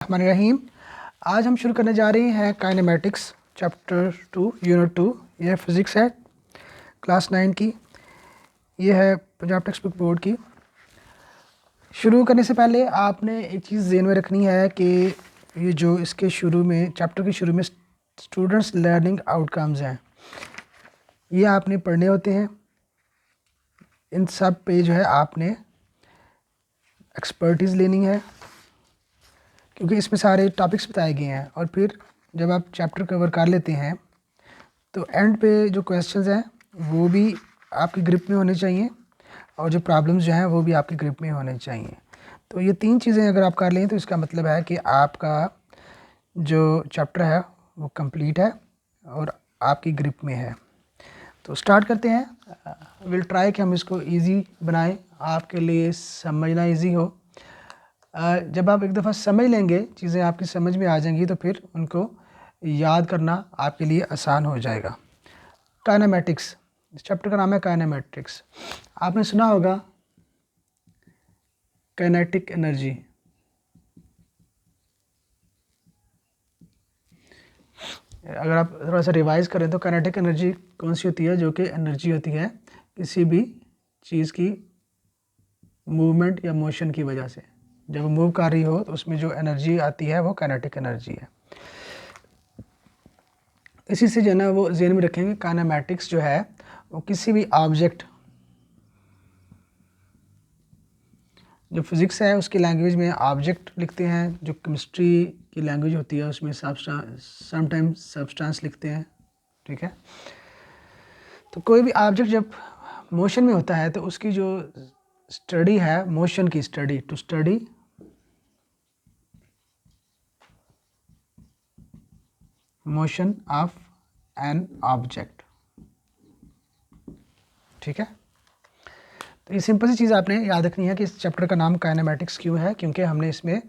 रहमान रहीम। आज हम शुरू करने जा रहे हैं काइनेमेटिक्स चैप्टर 2 यूनिट 2। यह फिज़िक्स है क्लास 9 की। यह है पंजाब टेक्स्ट बुक बोर्ड की। शुरू करने से पहले आपने एक चीज़ ज़हन में रखनी है कि ये जो इसके शुरू में चैप्टर के शुरू में स्टूडेंट्स लर्निंग आउटकम्स हैं, ये आपने पढ़ने होते हैं। इन सब पे जो है आपने एक्सपर्टीज़ लेनी है, क्योंकि इसमें सारे टॉपिक्स बताए गए हैं। और फिर जब आप चैप्टर कवर कर लेते हैं तो एंड पे जो क्वेश्चंस हैं वो भी आपकी ग्रिप में होने चाहिए, और जो प्रॉब्लम्स जो हैं वो भी आपकी ग्रिप में होने चाहिए। तो ये तीन चीज़ें अगर आप कर लें तो इसका मतलब है कि आपका जो चैप्टर है वो कंप्लीट है और आपकी ग्रिप में है। तो स्टार्ट करते हैं। विल ट्राई कि हम इसको इजी बनाएं, आपके लिए समझना इजी हो। जब आप एक दफ़ा समझ लेंगे, चीज़ें आपकी समझ में आ जाएंगी, तो फिर उनको याद करना आपके लिए आसान हो जाएगा। काइनेमेटिक्स, इस चैप्टर का नाम है काइनेमेटिक्स। आपने सुना होगा काइनेटिक एनर्जी। अगर आप थोड़ा सा रिवाइज करें तो काइनेटिक एनर्जी कौन सी होती है? जो कि एनर्जी होती है किसी भी चीज़ की मूवमेंट या मोशन की वजह से। जब वो मूव कर रही हो तो उसमें जो एनर्जी आती है वो काइनेटिक एनर्जी है। इसी से जो है ना वो ज़हन में रखेंगे, काइनेमेटिक्स जो है वो किसी भी ऑब्जेक्ट, जो फिज़िक्स है उसकी लैंग्वेज में ऑब्जेक्ट लिखते हैं, जो केमिस्ट्री की लैंग्वेज होती है उसमें समटाइम्स सब्सटेंस लिखते हैं। ठीक है, तो कोई भी ऑब्जेक्ट जब मोशन में होता है तो उसकी जो स्टडी है, मोशन की study, to study motion of an object. ठीक है, तो ये सिंपल सी चीज़ आपने याद रखनी है कि इस चैप्टर का नाम काइनेमेटिक्स क्यों है, क्योंकि हमने इसमें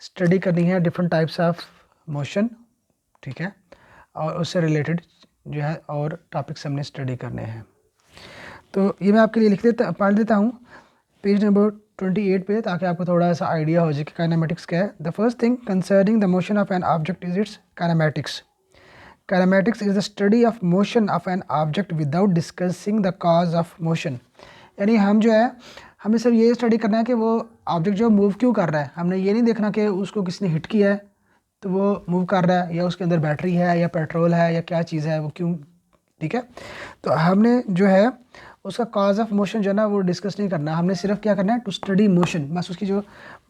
स्टडी करनी है डिफरेंट टाइप्स ऑफ मोशन। ठीक है, और उससे रिलेटेड जो है और टॉपिक्स हमने स्टडी करने हैं। तो ये मैं आपके लिए पढ़ देता हूँ पेज नंबर 28 पे, ताकि आपको थोड़ा सा आइडिया हो जाए कि काइनेमेटिक्स क्या है। The first thing concerning the motion of an object is it's kinematics. Kinematics is the study of motion of an object without discussing the cause of motion। यानी हम जो है हमें सिर्फ ये स्टडी करना है कि वो ऑब्जेक्ट जो मूव क्यों कर रहा है। हमने ये नहीं देखना कि उसको किसने हिट किया है तो वो मूव कर रहा है, या उसके अंदर बैटरी है या पेट्रोल है या क्या चीज़ है वो क्यों। ठीक है, तो हमने जो है उसका कॉज ऑफ मोशन जो है ना वो डिस्कस नहीं करना। हमने सिर्फ क्या करना है, टू स्टडी मोशन, बस उसकी जो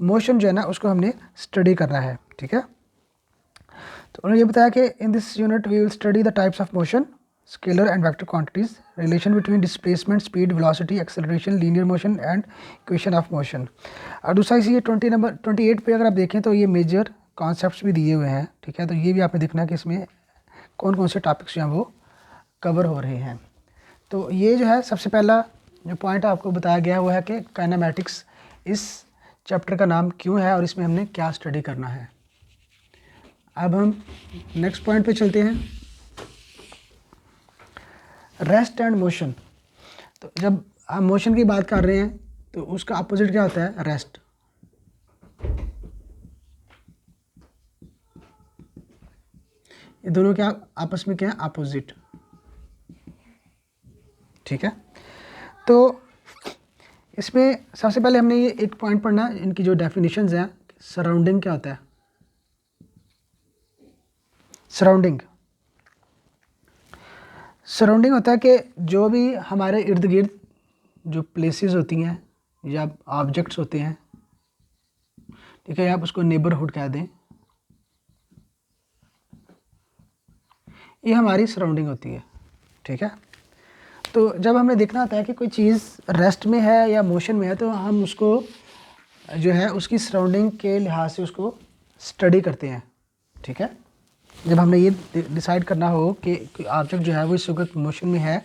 मोशन जो है ना उसको हमने स्टडी करना है। ठीक है, तो उन्होंने ये बताया कि in this unit we will study the types of motion, scalar and vector quantities, relation between displacement, speed, velocity, acceleration, linear motion and equation of motion. और दूसरा इसी 28 पे अगर आप देखें तो ये मेजर कॉन्सेप्ट्स भी दिए हुए हैं। ठीक है, तो ये भी आपने देखना है कि इसमें कौन कौन से टॉपिक्स जो हैं वो कवर हो रहे हैं। तो ये जो है सबसे पहला जो पॉइंट आपको बताया गया वो है कि काइनेमेटिक्स इस चैप्टर का नाम क्यों है और इसमें हमने क्या स्टडी करना है। अब हम नेक्स्ट पॉइंट पे चलते हैं, रेस्ट एंड मोशन। तो जब हम मोशन की बात कर रहे हैं तो उसका अपोजिट क्या होता है? रेस्ट। ये दोनों क्या आपस में क्या है? अपोजिट। ठीक है, तो इसमें सबसे पहले हमने ये एक पॉइंट पढ़ना, इनकी जो डेफिनेशंस हैं। सराउंडिंग क्या होता है? सराउंडिंग होता है कि जो भी हमारे इर्द गिर्द जो प्लेसेस होती हैं या ऑब्जेक्ट्स होते हैं, ठीक है, आप उसको नेबरहुड कह दें, ये हमारी सराउंडिंग होती है। ठीक है, तो जब हमें देखना होता है कि कोई चीज़ रेस्ट में है या मोशन में है तो हम उसको जो है उसकी सराउंडिंग के लिहाज से उसको स्टडी करते हैं। ठीक है, जब हमने ये डिसाइड करना हो कि ऑब्जेक्ट जो है वो इस वक्त मोशन में है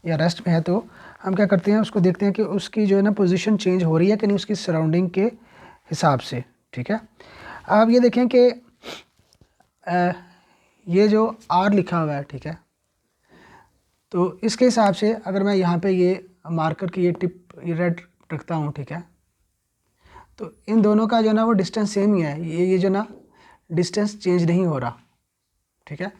या रेस्ट में है तो हम क्या करते हैं, उसको देखते हैं कि उसकी जो है ना पोजीशन चेंज हो रही है कि नहीं उसकी सराउंडिंग के हिसाब से। ठीक है, आप ये देखें कि ये जो आर लिखा हुआ है, ठीक है, तो इसके हिसाब से अगर मैं यहाँ पे ये मार्कर की ये टिप ये रेड रखता हूँ, ठीक है, तो इन दोनों का जो ना वो डिस्टेंस सेम ही है। ये जो ना डिस्टेंस चेंज नहीं हो रहा, ठीक है।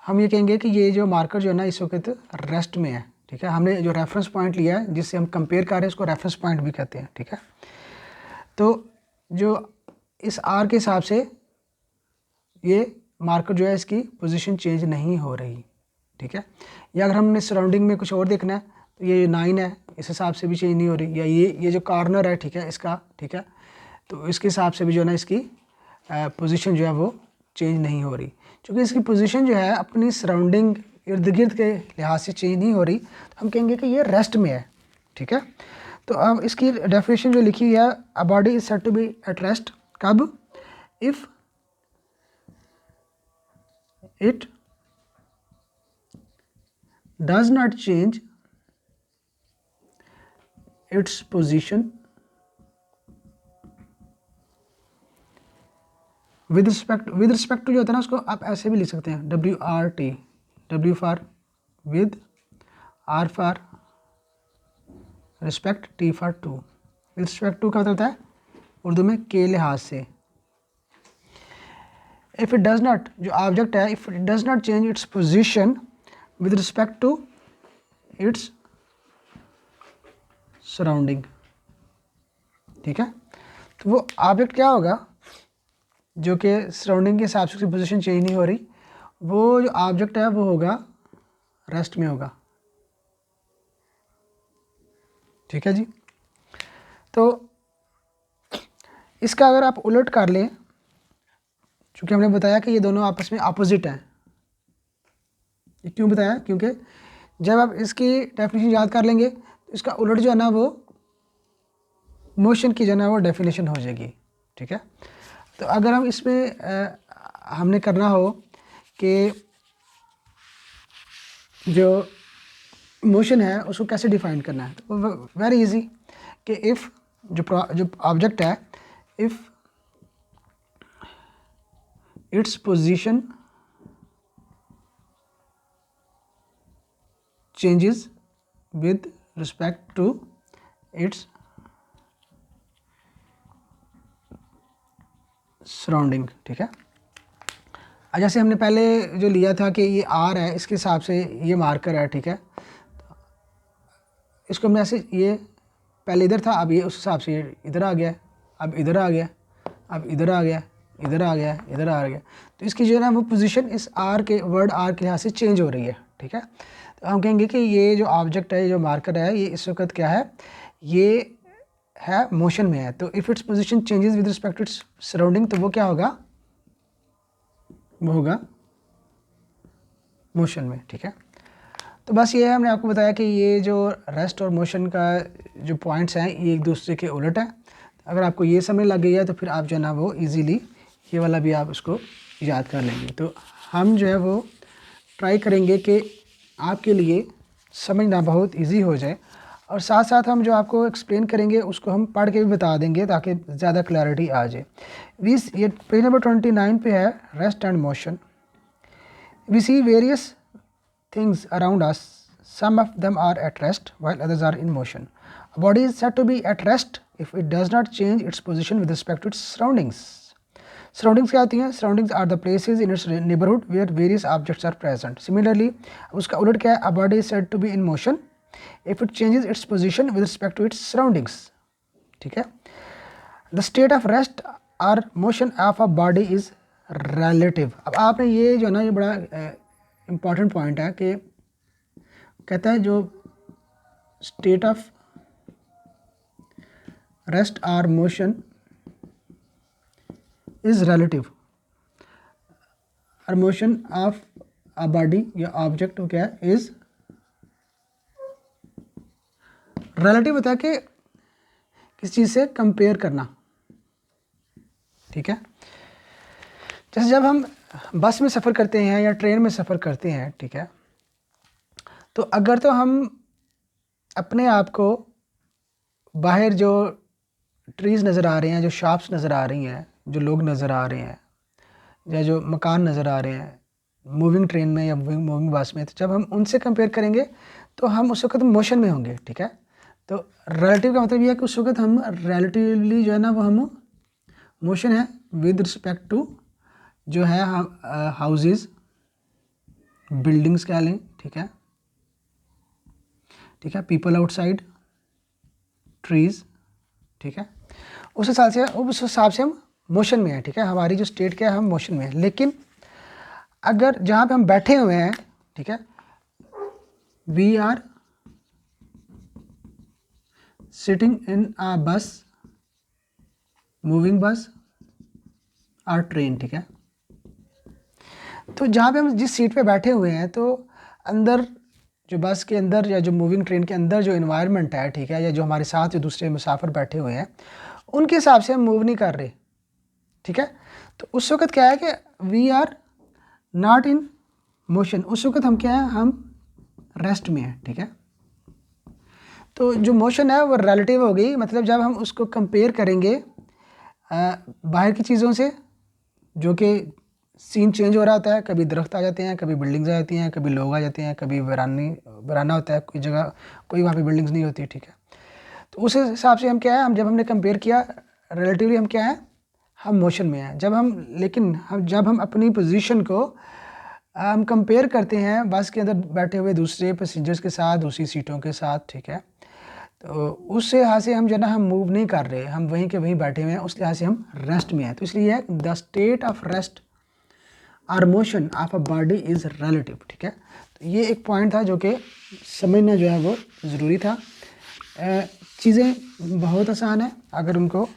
हम ये कहेंगे कि ये जो मार्कर जो है ना इस वक्त रेस्ट में है, ठीक है। हमने जो रेफरेंस पॉइंट लिया है जिससे हम कंपेयर कर रहे हैं उसको रेफरेंस पॉइंट भी कहते हैं, ठीक है। तो जो इस आर के हिसाब से ये मार्कर जो है इसकी पोजीशन चेंज नहीं हो रही, ठीक है। या अगर हमने सराउंडिंग में कुछ और देखना है तो ये 9 है, इस हिसाब से भी चेंज नहीं हो रही। या ये जो कॉर्नर है, ठीक है, इसका, ठीक है, तो इसके हिसाब से भी जो है ना इसकी पोजीशन जो है वो चेंज नहीं हो रही। क्योंकि इसकी पोजीशन जो है अपनी सराउंडिंग इर्द गिर्द के लिहाज से चेंज नहीं हो रही, तो हम कहेंगे कि ये रेस्ट में है, ठीक है। तो अब इसकी डेफिनेशन जो लिखी हुई है, a body is said to be at rest कब, if it does not change its position with respect to जो होता है ना उसको आप ऐसे भी लिख सकते हैं, WRT, W for with, R for respect, T for to. With respect to क्या होता है उर्दू में, के लिहाज से। इफ़ इट डज नॉट, जो ऑब्जेक्ट है, if it does not change its position with respect to its surrounding, ठीक है। तो वो ऑब्जेक्ट क्या होगा जो कि सराउंडिंग के हिसाब से उसकी पोजीशन चेंज नहीं हो रही, वो जो ऑब्जेक्ट है वो होगा रेस्ट में होगा, ठीक है जी। तो इसका अगर आप उलट कर लें, चूँकि हमने बताया कि ये दोनों आपस में अपोजिट हैं, ये क्यों बताया, क्योंकि जब आप इसकी डेफिनेशन याद कर लेंगे तो इसका उलट जो है ना वो मोशन की जो है ना वो डेफिनेशन हो जाएगी, ठीक है। तो अगर हम इसमें हमने करना हो कि जो मोशन है उसको कैसे डिफाइन करना है, तो वेरी इजी कि इफ़ जो ऑब्जेक्ट है, if its position changes with respect to its surrounding, ठीक है। जैसे हमने पहले जो लिया था कि ये R है, इसके हिसाब से ये मार्कर है, ठीक है। इसको हमने ऐसे, ये पहले इधर था, अब ये उस हिसाब से ये इधर आ गया, अब इधर आ गया, अब इधर आ गया, इधर आ गया, इधर आ गया। तो इसकी जो है ना वो पोजीशन इस R के वर्ड R के लिहाज से चेंज हो रही है, ठीक है। तो हम कहेंगे कि ये जो ऑब्जेक्ट है, ये जो मार्कर है, ये इस वक्त क्या है, ये है मोशन में है। तो if its position changes with respect to its surrounding, तो वो क्या होगा, वो होगा मोशन में, ठीक है। तो बस ये है, हमने आपको बताया कि ये जो रेस्ट और मोशन का जो पॉइंट्स हैं ये एक दूसरे के उलट है। अगर आपको ये समझ लग गई है तो फिर आप जो है ना वो ईजीली ये वाला भी आप उसको याद कर लेंगे। तो हम जो है वो ट्राई करेंगे कि आपके लिए समझना बहुत इजी हो जाए, और साथ साथ हम जो आपको एक्सप्लेन करेंगे उसको हम पढ़ के भी बता देंगे ताकि ज़्यादा क्लैरिटी आ जाए। ये पेज नंबर 29 पे है, rest and motion. We see various things around us, some of them are at rest while others are in motion. A body is said to be at rest if it does not change its position with respect to its surroundings. Surroundings क्या होती हैं? Surroundings are the places in its neighborhood where various objects are present. Similarly, उसका उलट क्या है? A body is said to be in motion if it changes its position with respect to its surroundings. ठीक है? The state of rest or motion of a body is relative. अब आपने ये जो है ना ये बड़ा इम्पॉर्टेंट पॉइंट है कि कहता है जो स्टेट ऑफ रेस्ट और मोशन इज रिलेटिव, और मोशन ऑफ अ बॉडी या ऑब्जेक्ट क्या है, इज रिलेटिव होता है कि किसी चीज़ से कंपेयर करना, ठीक है। जैसे जब हम बस में सफ़र करते हैं या ट्रेन में सफ़र करते हैं, ठीक है, तो अगर तो हम अपने आप को बाहर जो ट्रीज़ नज़र आ रहे हैं, जो शॉप्स नज़र आ रही हैं, जो लोग नज़र आ रहे हैं, या जो मकान नज़र आ रहे हैं मूविंग ट्रेन में या मूविंग बस में, तो जब हम उनसे कंपेयर करेंगे तो हम उस वक्त मोशन में होंगे, ठीक है। तो रिलेटिव का मतलब ये है कि उस वक्त हम रिलेटिवली जो है ना वो हम मोशन है विद रिस्पेक्ट टू जो है हाउसेस, बिल्डिंग्स कह लें, ठीक है, ठीक है, पीपल आउटसाइड, ट्रीज, ठीक है, उस हिसाब से हम मोशन में हैं, ठीक है, हमारी जो स्टेट क्या है, हम मोशन में हैं। लेकिन अगर जहाँ पे हम बैठे हुए हैं, ठीक है, वी आर सिटिंग इन अ बस, मूविंग बस और ट्रेन, ठीक है, तो जहाँ पे हम जिस सीट पे बैठे हुए हैं, तो अंदर जो बस के अंदर या जो मूविंग ट्रेन के अंदर जो इन्वायरमेंट है, ठीक है, या जो हमारे साथ जो दूसरे मुसाफिर बैठे हुए हैं, उनके हिसाब से हम मूव नहीं कर रहे, ठीक है। तो उस वक्त क्या है कि we are not in motion, उस वक्त हम क्या है, हम रेस्ट में हैं, ठीक है। तो जो मोशन है वो रिलेटिव हो गई, मतलब जब हम उसको कंपेयर करेंगे बाहर की चीज़ों से, जो कि सीन चेंज हो रहा होता है, कभी दरख्त आ जाते हैं, कभी बिल्डिंग्स आ जाती हैं, कभी लोग आ जाते हैं, कभी वीराना होता है, कोई जगह कोई वहाँ पे बिल्डिंग्स नहीं होती, ठीक है। तो उस हिसाब से हम क्या है, हम जब हमने कंपेयर किया रिलेटिवली हम क्या है, हम मोशन में हैं। लेकिन जब हम अपनी पोजीशन को हम कंपेयर करते हैं बस के अंदर बैठे हुए दूसरे पैसेंजर्स के साथ, दूसरी सीटों के साथ, ठीक है, तो उस लिहाज से हम जो ना हम मूव नहीं कर रहे, हम वहीं के वहीं बैठे हुए हैं, उस लिहाज से हम रेस्ट में हैं। तो इसलिए द स्टेट ऑफ रेस्ट और motion of a body is relative, ठीक है। तो ये एक पॉइंट था जो कि समझना जो है वो ज़रूरी था। चीज़ें बहुत आसान है अगर उनको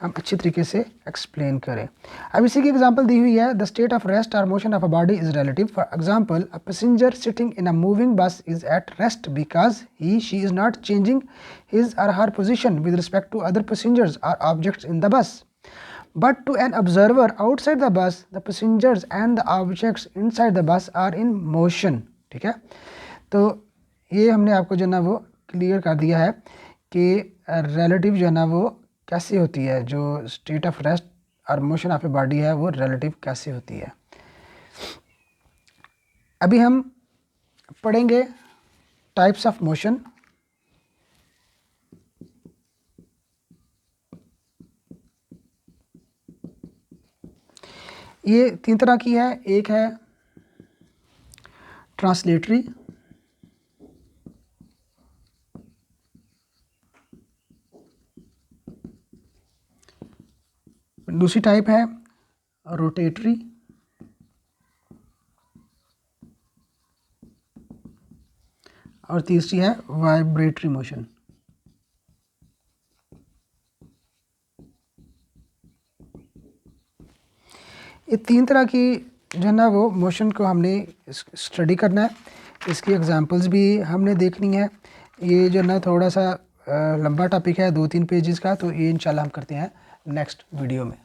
हम अच्छी तरीके से एक्सप्लेन करें। अब इसी की एग्जांपल दी हुई है, द स्टेट ऑफ रेस्ट और motion of a body is relative. For example, a passenger sitting in a moving bus is at rest because he she is not changing his or her position with respect to other passengers or objects in the bus. But to an observer outside the bus, the passengers and the objects inside the bus are in motion, ठीक है। तो ये हमने आपको जो ना वो clear कर दिया है कि रिलेटिव जो है ना वो कैसे होती है, जो स्टेट ऑफ रेस्ट और मोशन ऑफ ए बॉडी है वो रिलेटिव कैसे होती है। अभी हम पढ़ेंगे टाइप्स ऑफ मोशन। ये 3 तरह की है। एक है ट्रांसलेटरी, दूसरी टाइप है रोटेटरी, और तीसरी है वाइब्रेटरी मोशन। ये 3 तरह की जो है ना वो मोशन को हमने स्टडी करना है। इसकी एग्जांपल्स भी हमने देखनी है। ये जो ना थोड़ा सा लंबा टॉपिक है, 2-3 पेजेस का, तो ये इंशाल्लाह हम करते हैं नेक्स्ट वीडियो में।